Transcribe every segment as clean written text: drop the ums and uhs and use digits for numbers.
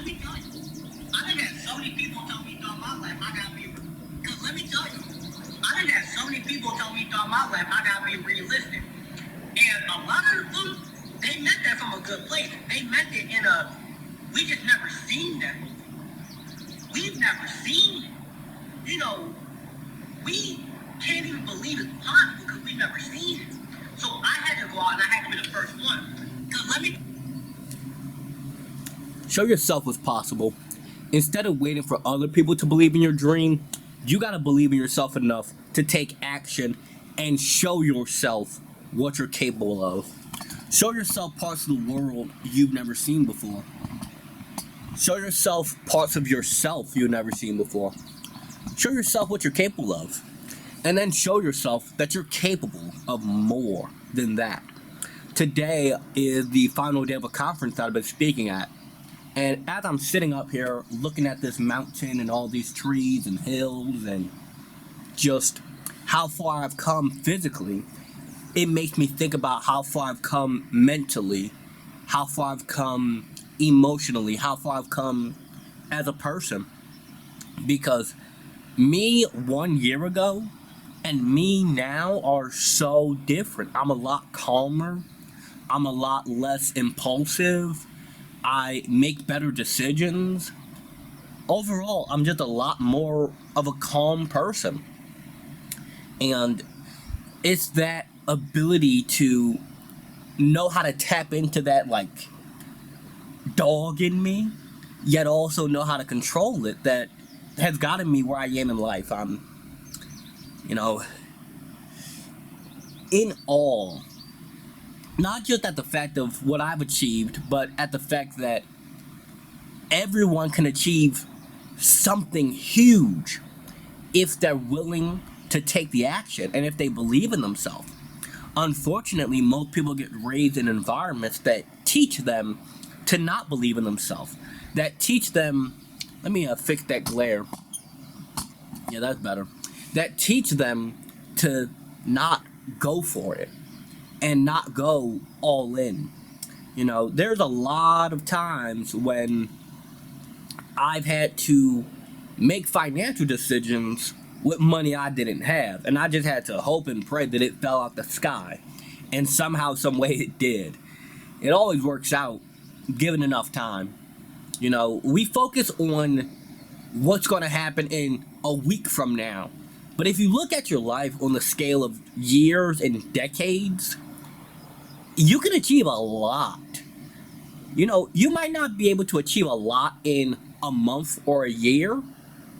me tell you, I done had so many people tell me throughout my life I gotta be. Because let me tell you, I done had so many people tell me throughout my life I gotta be realistic. And a lot of them, they meant that from a good place. They meant it in a, we just never seen that. We've never seen it. You know, we can't even believe it's possible because we've never seen it. So I had to go out and I had to be the first one. Because let me. Show yourself what's possible. Instead of waiting for other people to believe in your dream, you gotta believe in yourself enough to take action and show yourself what you're capable of. Show yourself parts of the world you've never seen before. Show yourself parts of yourself you've never seen before. Show yourself what you're capable of. And then show yourself that you're capable of more than that. Today is the final day of a conference that I've been speaking at. And as I'm sitting up here looking at this mountain and all these trees and hills and just how far I've come physically, it makes me think about how far I've come mentally, how far I've come emotionally, how far I've come as a person. Because me 1 year ago and me now are so different. I'm a lot calmer. I'm a lot less impulsive. I make better decisions. Overall, I'm just a lot more of a calm person. And it's that ability to know how to tap into that, like, dog in me, yet also know how to control it, that has gotten me where I am in life. I'm, in awe, not just at the fact of what I've achieved, but at the fact that everyone can achieve something huge if they're willing to take the action and if they believe in themselves. Unfortunately, most people get raised in environments that teach them to not believe in themselves, that teach them, let me fix that glare. Yeah, that's better. That teach them to not go for it and not go all in. There's a lot of times when I've had to make financial decisions with money I didn't have, and I just had to hope and pray that it fell out the sky, and somehow, some way it did. It always works out, given enough time. We focus on what's going to happen in a week from now, but if you look at your life on the scale of years and decades, you can achieve a lot. You might not be able to achieve a lot in a month or a year,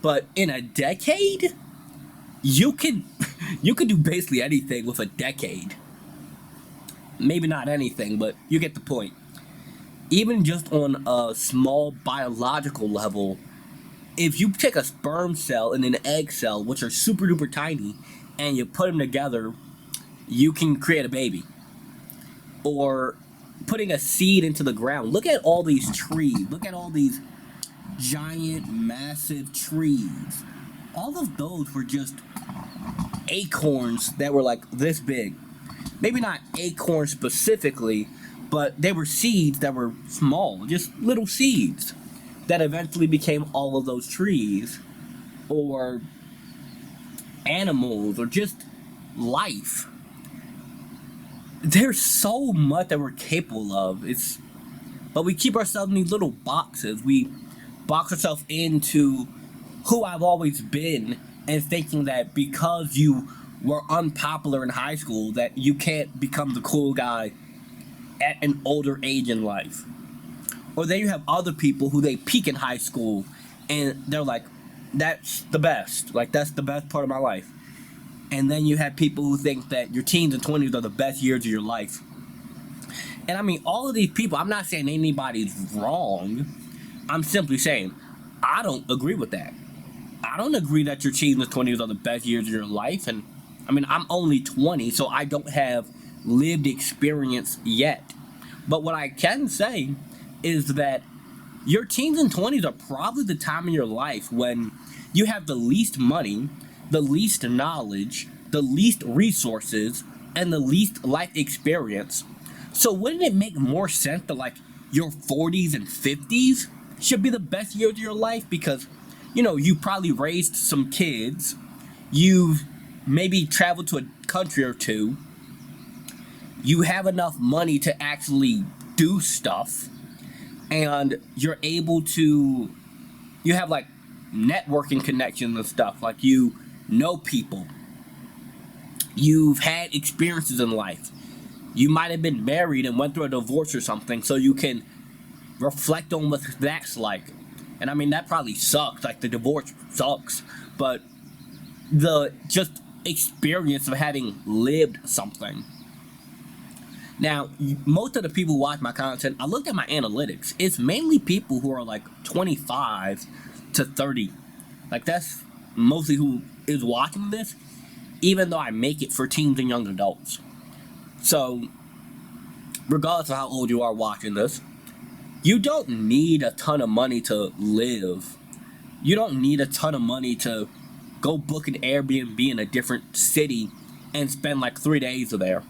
but in a decade, you could do basically anything with a decade. Maybe not anything, but you get the point. Even just on a small biological level, if you take a sperm cell and an egg cell, which are super duper tiny, and you put them together, you can create a baby. Or putting a seed into the ground. Look at all these trees. Look at all these giant, massive trees. All of those were just acorns that were like this big. Maybe not acorns specifically, but they were seeds that were small, just little seeds that eventually became all of those trees, or animals, or just life. There's so much that we're capable of. But we keep ourselves in these little boxes. We box ourselves into who I've always been, and thinking that because you were unpopular in high school, that you can't become the cool guy at an older age in life. Or then you have other people who they peak in high school and they're like, that's the best. Like, that's the best part of my life. And then you have people who think that your teens and 20s are the best years of your life. And I mean, all of these people, I'm not saying anybody's wrong. I'm simply saying, I don't agree with that. I don't agree that your teens and 20s are the best years of your life. And I mean, I'm only 20, so I don't have lived experience yet. But what I can say is that your teens and 20s are probably the time in your life when you have the least money, the least knowledge, the least resources, and the least life experience. So wouldn't it make more sense to, like, your 40s and 50s should be the best years of your life because, you probably raised some kids, you've maybe traveled to a country or two, you have enough money to actually do stuff, and you're able to, you have like networking connections and stuff, like you know people, you've had experiences in life, you might have been married and went through a divorce or something, so you can reflect on what that's like. And I mean, that probably sucks, like the divorce sucks, but the just experience of having lived something. Now, most of the people who watch my content, I looked at my analytics. It's mainly people who are like 25 to 30. Like, that's mostly who is watching this, even though I make it for teens and young adults. So, regardless of how old you are watching this, you don't need a ton of money to live. You don't need a ton of money to go book an Airbnb in a different city and spend like 3 days there.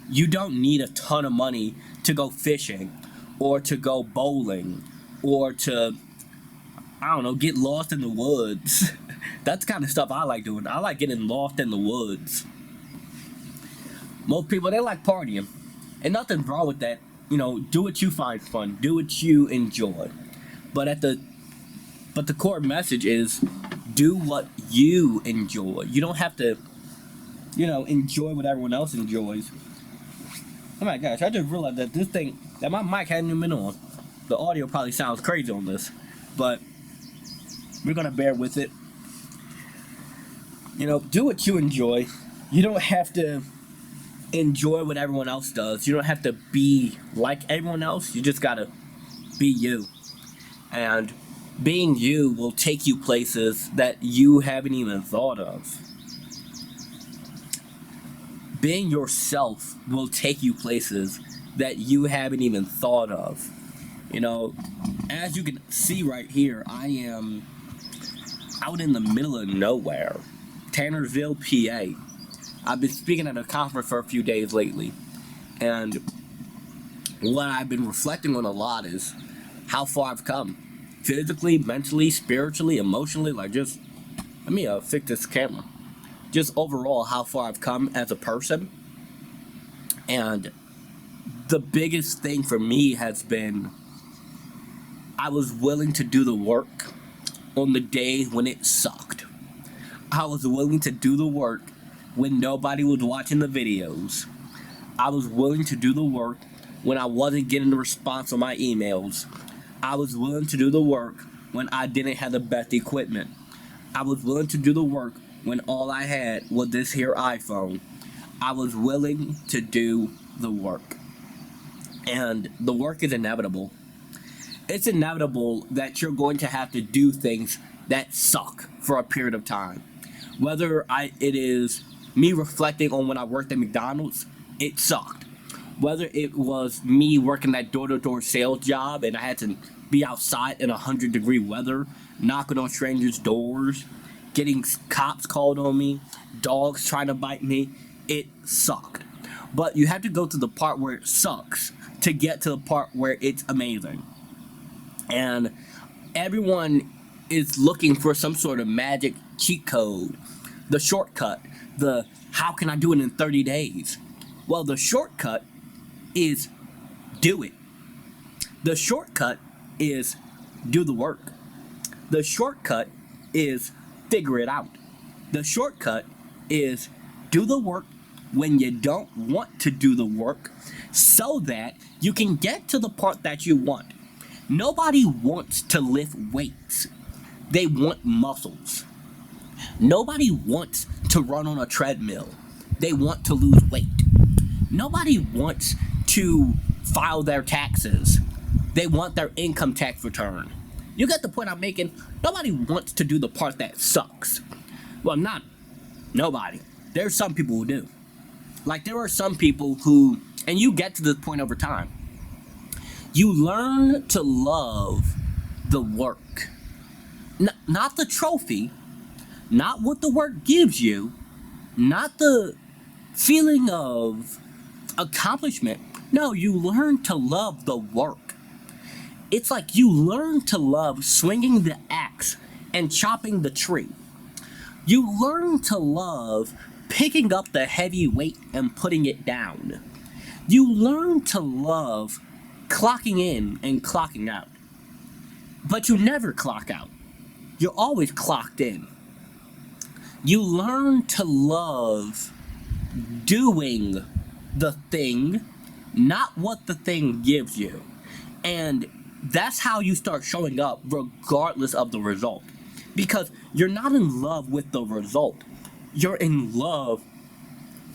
You don't need a ton of money to go fishing or to go bowling or to, I don't know, get lost in the woods. That's the kind of stuff I like doing. I like getting lost in the woods. Most people, they like partying. And nothing's wrong with that. Do what you find fun. Do what you enjoy. But the core message is do what you enjoy. You don't have to, enjoy what everyone else enjoys. Oh my gosh, I just realized that my mic hadn't even been on. The audio probably sounds crazy on this, but we're gonna bear with it. Do what you enjoy. You don't have to enjoy what everyone else does. You don't have to be like everyone else. You just gotta be you. And being you will take you places that you haven't even thought of. Being yourself will take you places that you haven't even thought of. As you can see right here, I am out in the middle of nowhere, Tannersville, PA. I've been speaking at a conference for a few days lately, and what I've been reflecting on a lot is how far I've come. Physically, mentally, spiritually, emotionally, let me fix this camera. Just overall how far I've come as a person. And the biggest thing for me has been I was willing to do the work on the day when it sucked. I was willing to do the work when nobody was watching the videos. I was willing to do the work when I wasn't getting the response on my emails. I was willing to do the work when I didn't have the best equipment. I was willing to do the work when all I had was this here iPhone. I was willing to do the work. And the work is inevitable. It's inevitable that you're going to have to do things that suck for a period of time. Whether it is me reflecting on when I worked at McDonald's, it sucked. Whether it was me working that door-to-door sales job and I had to be outside in 100-degree weather, knocking on strangers' doors, getting cops called on me, dogs trying to bite me, it sucked. But you have to go to the part where it sucks to get to the part where it's amazing. And everyone is looking for some sort of magic cheat code, the shortcut, the how can I do it in 30 days? Well, the shortcut is do it. The shortcut is do the work. The shortcut is figure it out. The shortcut is do the work when you don't want to do the work so that you can get to the part that you want. Nobody wants to lift weights. They want muscles. Nobody wants to run on a treadmill. They want to lose weight. Nobody wants to file their taxes. They want their income tax return. You get the point I'm making? Nobody wants to do the part that sucks. Well, not nobody. There's some people who do. Like, there are some people who, and you get to this point over time, you learn to love the work. Not the trophy, not what the work gives you, not the feeling of accomplishment. No, you learn to love the work. It's like you learn to love swinging the axe and chopping the tree. You learn to love picking up the heavy weight and putting it down. You learn to love clocking in and clocking out. But you never clock out. You're always clocked in. You learn to love doing the thing, not what the thing gives you. And that's how you start showing up regardless of the result. Because you're not in love with the result. You're in love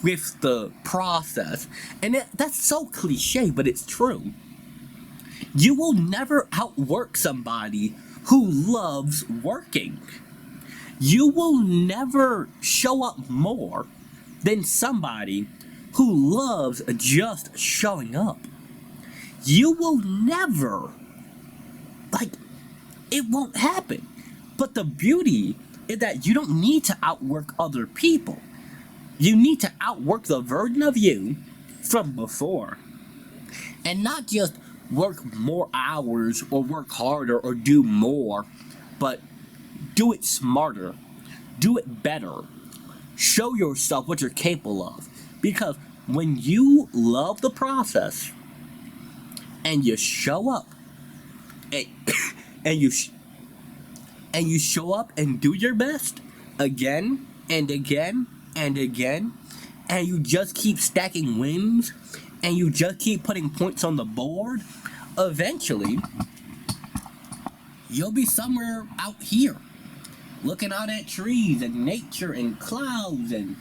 with the process. And that's so cliche, but it's true. You will never outwork somebody who loves working. You will never show up more than somebody who loves just showing up. You will never, like, it won't happen. But the beauty is that you don't need to outwork other people. You need to outwork the version of you from before. And not just work more hours or work harder or do more, but do it smarter, do it better, show yourself what you're capable of. Because when you love the process and you show up and, and you and you show up and do your best again and again and again, and you just keep stacking wins and you just keep putting points on the board, eventually you'll be somewhere out here looking out at trees and nature and clouds and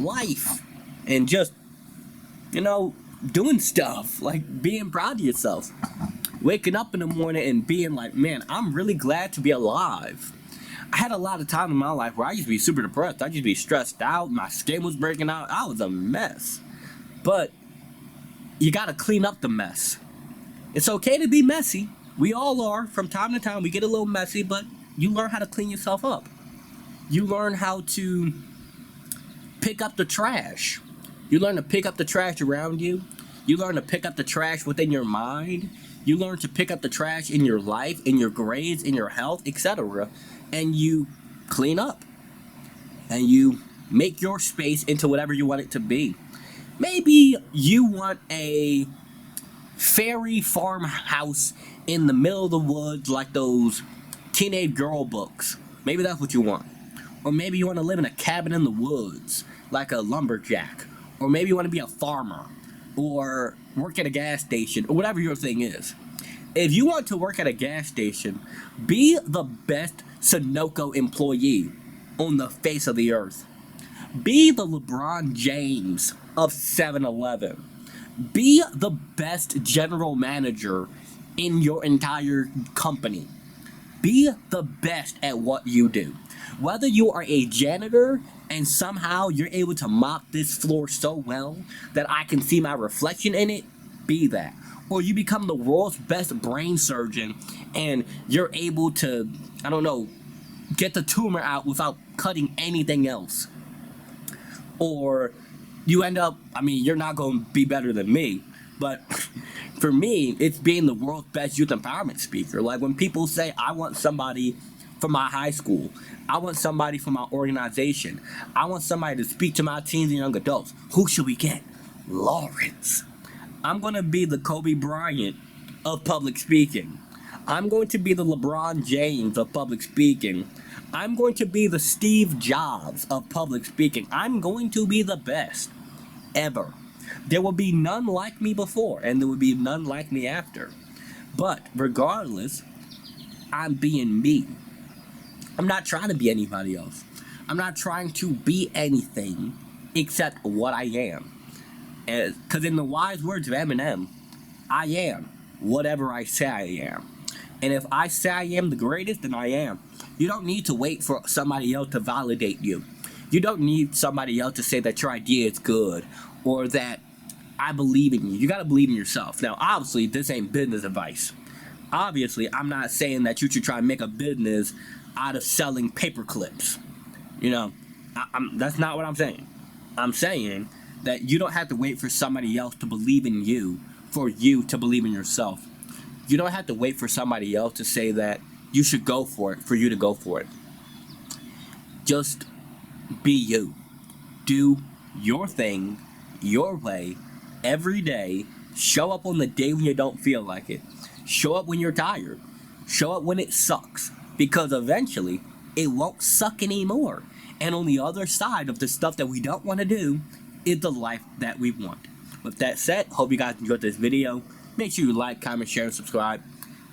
life and just, doing stuff, like being proud of yourself. Waking up in the morning and being like, man, I'm really glad to be alive. I had a lot of time in my life where I used to be super depressed. I used to be stressed out. My skin was breaking out. I was a mess. But you gotta clean up the mess. It's okay to be messy. We all are. From time to time, we get a little messy, but you learn how to clean yourself up. You learn how to pick up the trash. You learn to pick up the trash around you. You learn to pick up the trash within your mind. You learn to pick up the trash in your life, in your grades, in your health, etc. And you clean up. And you make your space into whatever you want it to be. Maybe you want a fairy farmhouse in the middle of the woods like those teenage girl books. Maybe that's what you want. Or maybe you want to live in a cabin in the woods like a lumberjack. Or maybe you want to be a farmer. Or work at a gas station. Or whatever your thing is. If you want to work at a gas station, be the best Sunoco employee on the face of the earth. Be the LeBron James of 7-Eleven. Be the best general manager in your entire company. Be the best at what you do. Whether you are a janitor and somehow you're able to mop this floor so well that I can see my reflection in it, be that. Or you become the world's best brain surgeon and you're able to, get the tumor out without cutting anything else. Or you end up, you're not going to be better than me, but for me, it's being the world's best youth empowerment speaker. Like when people say, I want somebody from my high school, I want somebody from my organization, I want somebody to speak to my teens and young adults, who should we get? Lawrence. I'm going to be the Kobe Bryant of public speaking. I'm going to be the LeBron James of public speaking. I'm going to be the Steve Jobs of public speaking. I'm going to be the best ever. There will be none like me before, and there will be none like me after. But regardless, I'm being me. I'm not trying to be anybody else. I'm not trying to be anything except what I am. Because in the wise words of Eminem, I am whatever I say I am. And if I say I am the greatest, then I am. You don't need to wait for somebody else to validate you. You don't need somebody else to say that your idea is good or that I believe in you. You got to believe in yourself. Now, obviously, this ain't business advice. Obviously, I'm not saying that you should try and make a business out of selling paper clips. That's not what I'm saying. I'm saying that you don't have to wait for somebody else to believe in you for you to believe in yourself. You don't have to wait for somebody else to say that you should go for it, for you to go for it. Just be you. Do your thing, your way, every day. Show up on the day when you don't feel like it. Show up when you're tired. Show up when it sucks. Because eventually, it won't suck anymore. And on the other side of the stuff that we don't want to do is the life that we want. With that said, hope you guys enjoyed this video. Make sure you like, comment, share, and subscribe.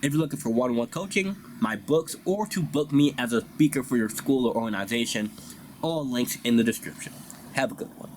If you're looking for one-on-one coaching, my books, or to book me as a speaker for your school or organization, all links in the description. Have a good one.